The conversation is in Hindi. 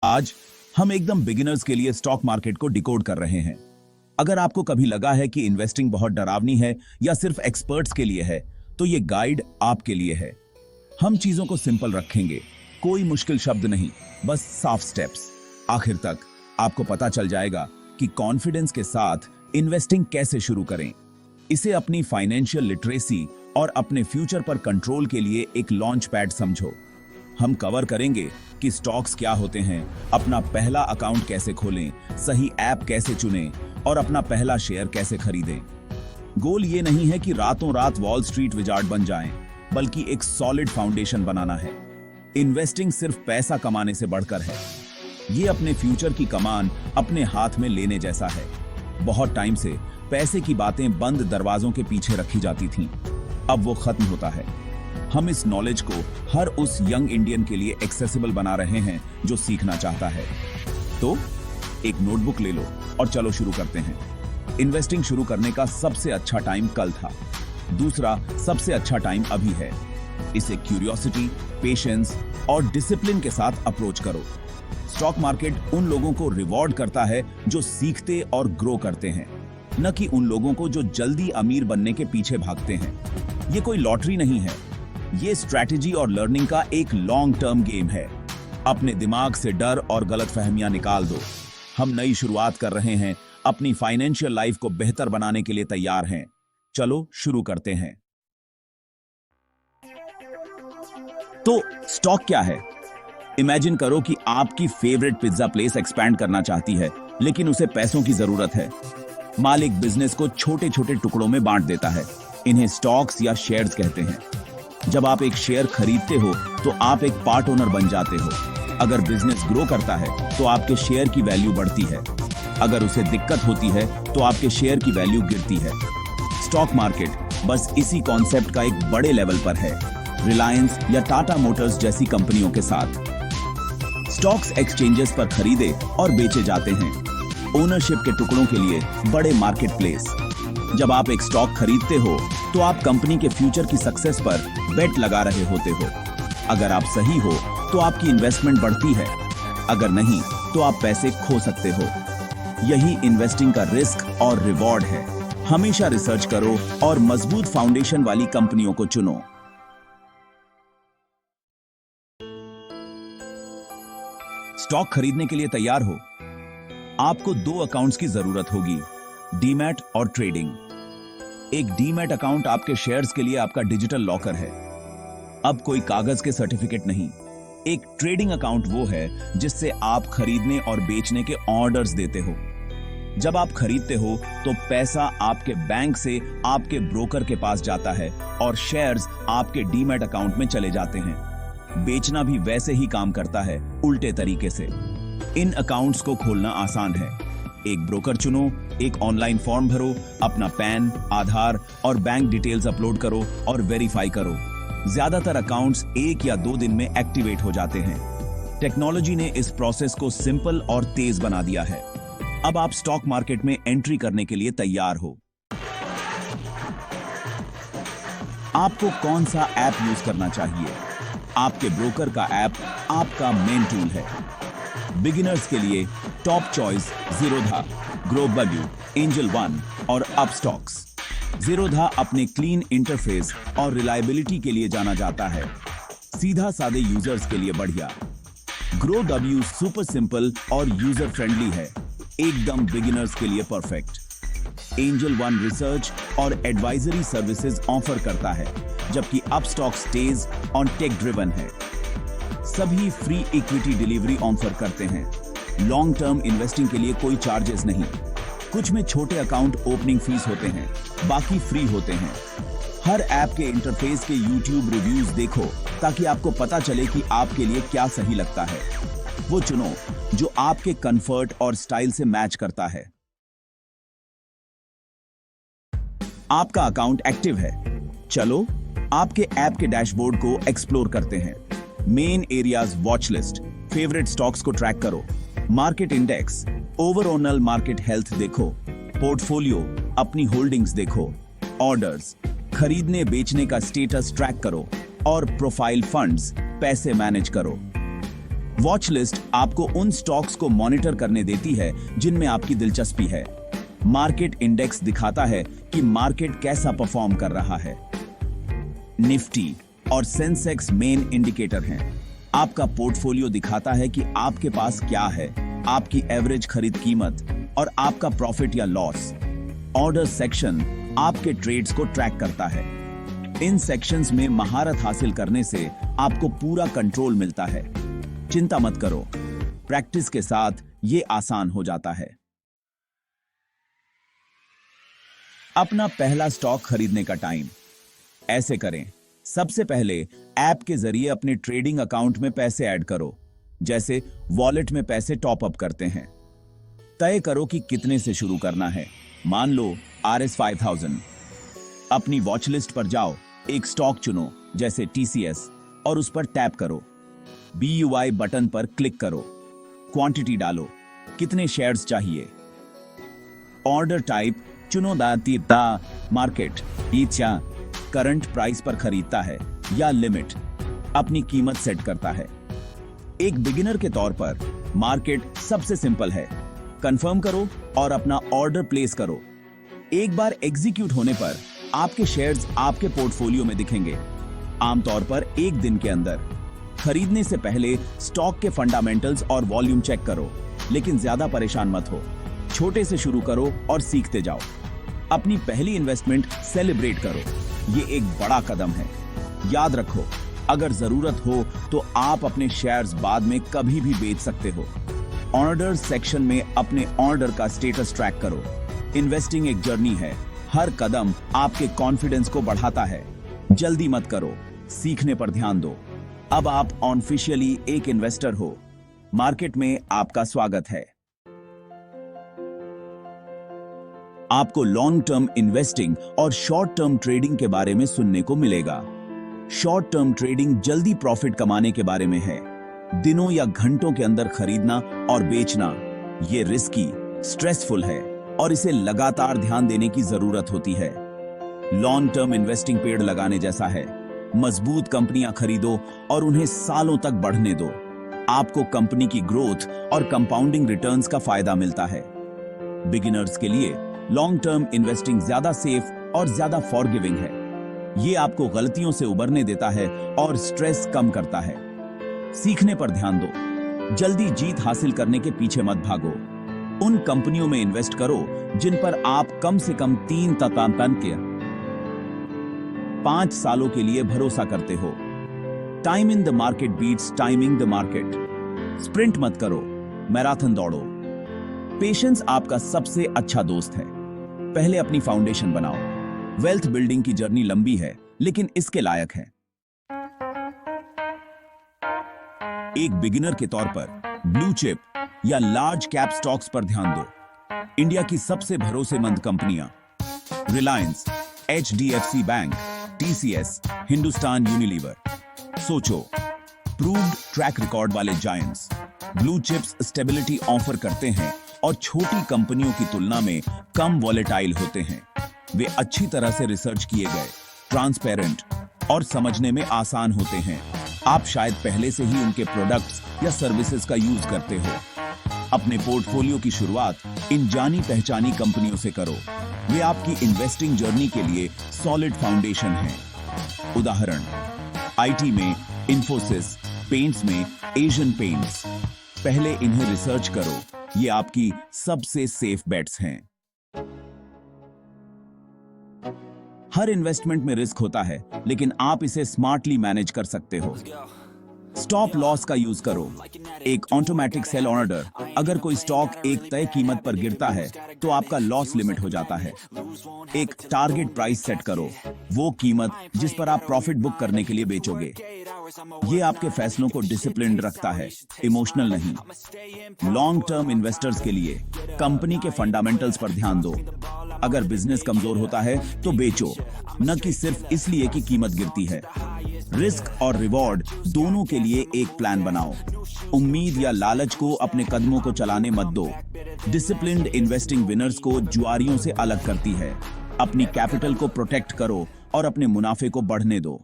आज हम एकदम बिगिनर्स के लिए स्टॉक मार्केट को डिकोड कर रहे हैं। अगर आपको कभी लगा है कि इन्वेस्टिंग बहुत डरावनी है या सिर्फ एक्सपर्ट्स के लिए है, तो ये गाइड आपके लिए है। हम चीजों को सिंपल रखेंगे, कोई मुश्किल शब्द नहीं, बस साफ स्टेप्स। आखिर तक आपको पता चल जाएगा कि कॉन्फिडेंस के साथ इन्वेस्टिंग कैसे शुरू करें। इसे अपनी फाइनेंशियल लिटरेसी और अपने फ्यूचर पर कंट्रोल के लिए एक लॉन्च पैड समझो। हम कवर करेंगे कि स्टॉक्स क्या होते हैं, अपना पहला अकाउंट कैसे खोलें, सही ऐप कैसे चुनें और अपना पहला शेयर कैसे खरीदें। गोल ये नहीं है कि रातों रात वॉल स्ट्रीट विजार्ड बन जाएं, बल्कि एक सॉलिड फाउंडेशन बनाना है। इन्वेस्टिंग सिर्फ पैसा कमाने से बढ़कर है। ये अपने फ्यूचर की कमान अपने हाथ में लेने जैसा है। बहुत टाइम से पैसे की बातें बंद दरवाजों के पीछे रखी जाती थीं। अब वो खत्म होता है। हम इस नॉलेज को हर उस यंग इंडियन के लिए एक्सेसिबल बना रहे हैं जो सीखना चाहता है। तो एक नोटबुक ले लो और चलो शुरू करते हैं। इन्वेस्टिंग शुरू करने का सबसे अच्छा टाइम कल था। दूसरा सबसे अच्छा टाइम अभी है। इसे क्यूरियोसिटी, पेशेंस और डिसिप्लिन के साथ अप्रोच करो। स्टॉक मार्केट उन लोगों को रिवॉर्ड करता है जो सीखते और ग्रो करते हैं, न कि उन लोगों को जो जल्दी अमीर बनने के पीछे भागते हैं। ये कोई लॉटरी नहीं है, ये स्ट्रैटेजी और लर्निंग का एक लॉन्ग टर्म गेम है। अपने दिमाग से डर और गलतफहमियां निकाल दो। हम नई शुरुआत कर रहे हैं, अपनी फाइनेंशियल लाइफ को बेहतर बनाने के लिए तैयार हैं। चलो शुरू करते हैं। तो स्टॉक क्या है? इमेजिन करो कि आपकी फेवरेट पिज्जा प्लेस एक्सपैंड करना चाहती है, लेकिन उसे पैसों की जरूरत है। मालिक बिजनेस को छोटे छोटे टुकड़ों में बांट देता है। इन्हें स्टॉक्स या शेयर्स कहते हैं। जब आप एक शेयर खरीदते हो तो आप एक पार्ट ओनर बन जाते हो। अगर बिजनेस ग्रो करता है तो आपके शेयर की वैल्यू बढ़ती है। अगर उसे दिक्कत होती है तो आपके शेयर की वैल्यू गिरती है। स्टॉक मार्केट बस इसी कॉन्सेप्ट का एक बड़े लेवल पर है, रिलायंस या टाटा मोटर्स जैसी कंपनियों के साथ। स्टॉक्स एक्सचेंजेस पर खरीदे और बेचे जाते हैं, ओनरशिप के टुकड़ों के लिए बड़े मार्केट प्लेस। जब आप एक स्टॉक खरीदते हो तो आप कंपनी के फ्यूचर की सक्सेस पर बेट लगा रहे होते हो। अगर आप सही हो तो आपकी इन्वेस्टमेंट बढ़ती है, अगर नहीं तो आप पैसे खो सकते हो। यही इन्वेस्टिंग का रिस्क और रिवॉर्ड है। हमेशा रिसर्च करो और मजबूत फाउंडेशन वाली कंपनियों को चुनो। स्टॉक खरीदने के लिए तैयार हो? आपको 2 अकाउंट्स की जरूरत होगी, डीमैट और ट्रेडिंग। एक डीमैट अकाउंट आपके शेयर्स के लिए आपका डिजिटल लॉकर है। अब कोई कागज के सर्टिफिकेट नहीं। एक ट्रेडिंग अकाउंट वो है जिससे आप खरीदने और बेचने के ऑर्डर्स देते हो। जब आप खरीदते हो तो पैसा आपके बैंक से आपके ब्रोकर के पास जाता है और शेयर्स आपके डीमैट अकाउंट में चले जाते हैं। बेचना भी वैसे ही काम करता है, उल्टे तरीके से। इन अकाउंट्स को खोलना आसान है। एक ब्रोकर चुनो, एक ऑनलाइन फॉर्म भरो, अपना पैन, आधार और बैंक डिटेल्स अपलोड करो और वेरीफाई करो। ज्यादातर अकाउंट्स 1 या 2 दिन में एक्टिवेट हो जाते हैं। टेक्नोलॉजी ने इस प्रोसेस को सिंपल और तेज बना दिया है। अब आप स्टॉक मार्केट में एंट्री करने के लिए तैयार हो। आपको कौन सा ऐप यूज करना चाहिए? आपके ब्रोकर का ऐप आपका मेन टूल है। बिगिनर्स के लिए टॉप चॉइस ज़ीरोधा, ग्रोबैल्यू, एंजल वन और अपस्टॉक्स। ज़ीरोधा अपने क्लीन इंटरफेस और रिलायबिलिटी के लिए जाना जाता है। सीधा सादे यूजर्स के लिए बढ़िया। ग्रोडब्ल्यू सुपर सिंपल और यूजर फ्रेंडली है, एकदम बिगिनर्स के लिए परफेक्ट। एंजल वन रिसर्च और एडवाइजरी सर्विसेज ऑफर करता है, जबकि Upstox stage on tech driven है। सभी फ्री इक्विटी डिलीवरी ऑफर करते हैं। लॉन्ग टर्म इन्वेस्टिंग के लिए कोई चार्जेस नहीं। कुछ में छोटे अकाउंट ओपनिंग फीस होते हैं, बाकी फ्री होते हैं। हर ऐप के इंटरफेस के YouTube रिव्यूज देखो ताकि आपको पता चले कि आपके लिए क्या सही लगता है। वो चुनो जो आपके कंफर्ट और स्टाइल से मैच करता है। आपका अकाउंट एक्टिव है। चलो आपके ऐप के डैशबोर्ड को एक्सप्लोर करते हैं। Main areas watch list, favourite stocks को ट्रैक करो, market index, overall market health देखो, पोर्टफोलियो, अपनी होल्डिंग्स देखो, ऑर्डर्स, खरीदने बेचने का स्टेटस ट्रैक करो और प्रोफाइल फंड्स, पैसे मैनेज करो। वॉच लिस्ट आपको उन स्टॉक्स को मॉनिटर करने देती है जिनमें आपकी दिलचस्पी है। मार्केट इंडेक्स दिखाता है कि मार्केट कैसा परफॉर्म कर रहा है। निफ्टी और सेंसेक्स मेन इंडिकेटर हैं। आपका पोर्टफोलियो दिखाता है कि आपके पास क्या है, आपकी एवरेज खरीद कीमत और आपका प्रॉफिट या लॉस। ऑर्डर सेक्शन आपके ट्रेड्स को ट्रैक करता है। इन सेक्शंस में महारत हासिल करने से आपको पूरा कंट्रोल मिलता है। चिंता मत करो, प्रैक्टिस के साथ ये आसान हो जाता है। अपना पहला स्टॉक खरीदने का टाइम। ऐसे करें, सबसे पहले ऐप के जरिए अपने ट्रेडिंग अकाउंट में पैसे ऐड करो, जैसे वॉलेट में पैसे टॉप अप करते हैं। तय करो कि कितने से शुरू करना है, मान लो RS 5000। अपनी वॉच लिस्ट पर जाओ, एक स्टॉक चुनो जैसे TCS और उस पर टैप करो। BUI बटन पर क्लिक करो, क्वांटिटी डालो, कितने शेयर्स चाहिए। ऑर्डर टाइप चुनो, मार्केट इच्छा करंट प्राइस पर खरीदता है या लिमिट अपनी कीमत सेट करता है। एक बिगिनर के तौर पर मार्केट सबसे सिंपल है। कंफर्म करो और अपना ऑर्डर प्लेस करो। एक बार एग्जीक्यूट होने पर आपके शेयर्स आपके पोर्टफोलियो में दिखेंगे, आमतौर पर एक दिन के अंदर। खरीदने से पहले स्टॉक के फंडामेंटल्स और वॉल्यूम चेक करो, लेकिन ज्यादा परेशान मत हो। छोटे से शुरू करो और सीखते जाओ। अपनी पहली इन्वेस्टमेंट सेलिब्रेट करो, ये एक बड़ा कदम है। याद रखो, अगर जरूरत हो तो आप अपने शेयर्स बाद में कभी भी बेच सकते हो। ऑर्डर सेक्शन में अपने ऑर्डर का स्टेटस ट्रैक करो। इन्वेस्टिंग एक जर्नी है, हर कदम आपके कॉन्फिडेंस को बढ़ाता है। जल्दी मत करो, सीखने पर ध्यान दो। अब आप ऑफिशियली एक इन्वेस्टर हो। मार्केट में आपका स्वागत है। आपको लॉन्ग टर्म इन्वेस्टिंग और शॉर्ट टर्म ट्रेडिंग के बारे में सुनने को मिलेगा। शॉर्ट टर्म ट्रेडिंग जल्दी प्रॉफिट कमाने के बारे में है। दिनों या घंटों के अंदर खरीदना और बेचना ये रिस्की, स्ट्रेसफुल है और इसे लगातार ध्यान देने की जरूरत होती है। लॉन्ग टर्म इन्वेस्टिंग पेड़ लगाने जैसा है। मजबूत कंपनियां खरीदो और उन्हें सालों तक बढ़ने दो। आपको कंपनी की ग्रोथ और कंपाउंडिंग रिटर्न्स का फायदा मिलता है। बिगिनर्स के लिए लॉन्ग टर्म इन्वेस्टिंग ज्यादा सेफ और ज्यादा फॉरगिविंग है। ये आपको गलतियों से उबरने देता है और स्ट्रेस कम करता है। सीखने पर ध्यान दो, जल्दी जीत हासिल करने के पीछे मत भागो। उन कंपनियों में इन्वेस्ट करो जिन पर आप कम से कम 5 सालों के लिए भरोसा करते हो। Time in the market beats timing the market. Sprint मत करो, मैराथन दौड़ो। पेशेंस आपका सबसे अच्छा दोस्त है। पहले अपनी फाउंडेशन बनाओ। वेल्थ बिल्डिंग की जर्नी लंबी है, लेकिन इसके लायक है। एक बिगिनर के तौर पर ब्लू चिप या लार्ज कैप स्टॉक्स पर ध्यान दो। इंडिया की सबसे भरोसेमंद कंपनियां Reliance, HDFC bank, TCS, Hindustan Unilever. सोचो, प्रूव्ड ट्रैक रिकॉर्ड वाले giants. Blue chips stability offer करते हैं और छोटी कंपनियों की तुलना में कम वॉलेटाइल होते हैं। वे अच्छी तरह से रिसर्च किए गए, ट्रांसपेरेंट और समझने में आसान होते हैं। आप शायद पहले से ही उनके प्रोडक्ट्स या सर्विसेज का यूज करते हो। अपने पोर्टफोलियो की शुरुआत इन जानी पहचानी कंपनियों से करो। वे आपकी इन्वेस्टिंग जर्नी के लिए सॉलिड फाउंडेशन हैं। उदाहरण, IT में इन्फोसिस, पेंट्स में एशियन पेंट्स। पहले इन्हें रिसर्च करो, ये आपकी सबसे सेफ बेट्स हैं। हर इन्वेस्टमेंट में रिस्क होता है, लेकिन आप इसे स्मार्टली मैनेज कर सकते हो। स्टॉप लॉस का यूज करो। एक ऑटोमेटिक सेल ऑर्डर। अगर कोई स्टॉक एक तय कीमत पर गिरता है तो आपका लॉस लिमिट हो जाता है। एक टारगेट प्राइस सेट करो, वो कीमत जिस पर आप प्रॉफिट बुक करने के लिए बेचोगे। ये आपके फैसलों को डिसिप्लिन्ड रखता है, इमोशनल नहीं। लॉन्ग टर्म इन्वेस्टर्स के लिए कंपनी के फंडामेंटल्स पर ध्यान दो। अगर बिजनेस कमजोर होता है तो बेचो, न कि सिर्फ इसलिए कि कीमत गिरती है। रिस्क और रिवॉर्ड दोनों के लिए एक प्लान बनाओ। उम्मीद या लालच को अपने कदमों को चलाने मत दो। डिसिप्लिन्ड इन्वेस्टिंग विनर्स को जुआरियों से अलग करती है। अपनी कैपिटल को प्रोटेक्ट करो और अपने मुनाफे को बढ़ने दो।